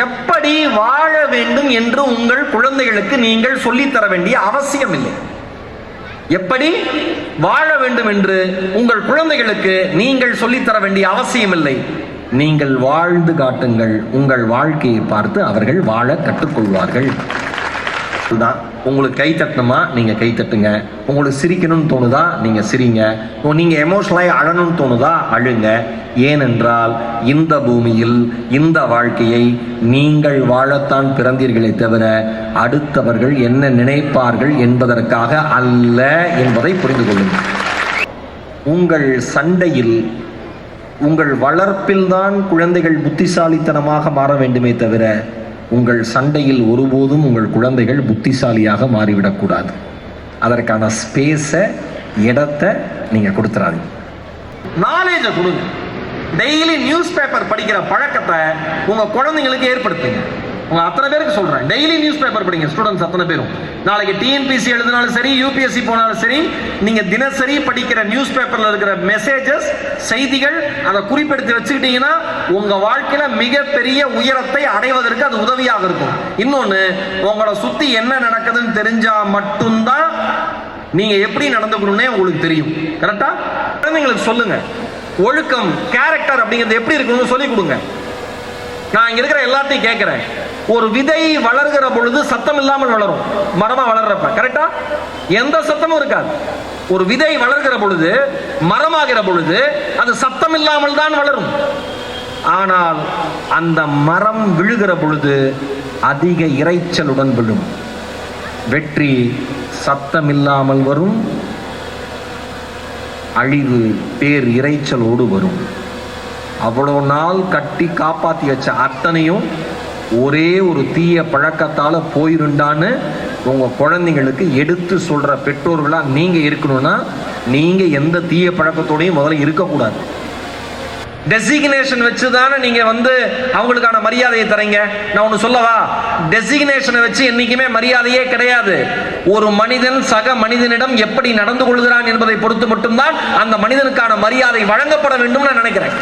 எப்படி வாழ வேண்டும் என்று உங்கள் குழந்தைகளுக்கு நீங்கள் சொல்லித்தர வேண்டிய அவசியம் இல்லை. எப்படி வாழ வேண்டும் என்று உங்கள் குழந்தைகளுக்கு நீங்கள் சொல்லித்தர வேண்டிய அவசியம் இல்லை. நீங்கள் வாழ்ந்து காட்டுங்கள். உங்கள் வாழ்க்கையை பார்த்து அவர்கள் வாழ கற்றுக்கொள்வார்கள். உங்களுக்கு கை தட்டணுமா நீங்க கை தட்டுங்க. உங்களுக்கு சிரிக்கணும்னு தோணுதா நீங்க சிரிங்க. நீங்க எமோஷனலாக அழணும்னு தோணுதா அழுங்க. ஏனென்றால் இந்த பூமியில் இந்த வாழ்க்கையை நீங்கள் வாழத்தான் பிறந்தீர்களே தவிர அடுத்தவர்கள் என்ன நினைப்பார்கள் என்பதற்காக அல்ல என்பதை புரிந்து கொள்ளுங்கள். உங்கள் சண்டையில் உங்கள் வளர்ப்பில்தான் குழந்தைகள் புத்திசாலித்தனமாக மாற வேண்டுமே தவிர உங்கள் சண்டையில் ஒருபோதும் உங்கள் குழந்தைகள் புத்திசாலியாக மாறிவிடக்கூடாது. அதற்கான ஸ்பேஸை இடத்தை நீங்க கொடுத்துறாதீங்க. நாலேஜை கொடுங்க. டெய்லி நியூஸ் பேப்பர் படிக்கிற பழக்கத்தை உங்க குழந்தைங்களுக்கு ஏற்படுத்துங்க. உங்க அத்தனை பேருக்கு சொல்றேன், டெய்லி நியூஸ் பேப்பர் படிங்க. ஸ்டூடெண்ட்ஸ் அத்தனை பேரும் நாளைக்கு டிஎன்பிசி எழுதினாலும் சரி, யூபிஎஸ்சி போனாலும் சரி, நீங்க தினசரி படிக்கிற நியூஸ் பேப்பர்ல இருக்கிற மெசேஜஸ், செய்திகள், அதை குறிப்பெடுத்து வச்சுக்கிட்டீங்கன்னா உங்க வாழ்க்கையில மிகப்பெரிய உயரத்தை அடைவதற்கு அது உதவியாக இருக்கும். இன்னொன்னு, உங்களை சுத்தி என்ன நடக்குதுன்னு தெரிஞ்சா மட்டும்தான் நீங்க எப்படி நடந்துக்கணும்னே உங்களுக்கு தெரியும். கரெக்டா? குழந்தைங்களுக்கு சொல்லுங்க. ஒழுக்கம், கேரக்டர் அப்படிங்கிறது எப்படி இருக்கணும்னு சொல்லி கொடுங்க. நான் இங்க இருக்கிற எல்லாத்தையும் கேட்கிறேன். ஒரு விதை வளர்கிற பொழுது சத்தம் இல்லாமல் வளரும், மரமா வளர்றப்ப. கரெக்டா? எந்த சத்தமும் இருக்காது. ஒரு விதை வளர்கிற பொழுது, மரமாகிற பொழுது அது சத்தம் இல்லாமல் தான் வளரும். ஆனால் அந்த மரம் விழுகிற பொழுது அதிக இரைச்சலுடன் விழும். வெற்றி சத்தம் இல்லாமல் வரும், அழிவு பேர் இரைச்சலோடு வரும். அவ்வளோ நாள் கட்டி காப்பாற்றி வச்ச அத்தனையும் ஒரே ஒரு தீய பழக்கத்தால் போயிருண்டான்னு உங்கள் குழந்தைங்களுக்கு எடுத்து சொல்கிற பெற்றோர்களாக நீங்கள் இருக்கணும்னா நீங்கள் எந்த தீய பழக்கத்தோடையும் முதல்ல இருக்கக்கூடாது. டெசிக்னேஷன் வச்சு தானே நீங்கள் அவங்களுக்கான மரியாதையை தரீங்க. நான் ஒன்று சொல்லவா? டெசிக்னேஷனை வச்சு என்றைக்குமே மரியாதையே கிடையாது. ஒரு மனிதன் சக மனிதனிடம் எப்படி நடந்து கொள்கிறான் என்பதை பொறுத்து மட்டும்தான் அந்த மனிதனுக்கான மரியாதை வழங்கப்பட வேண்டும் நான் நினைக்கிறேன்.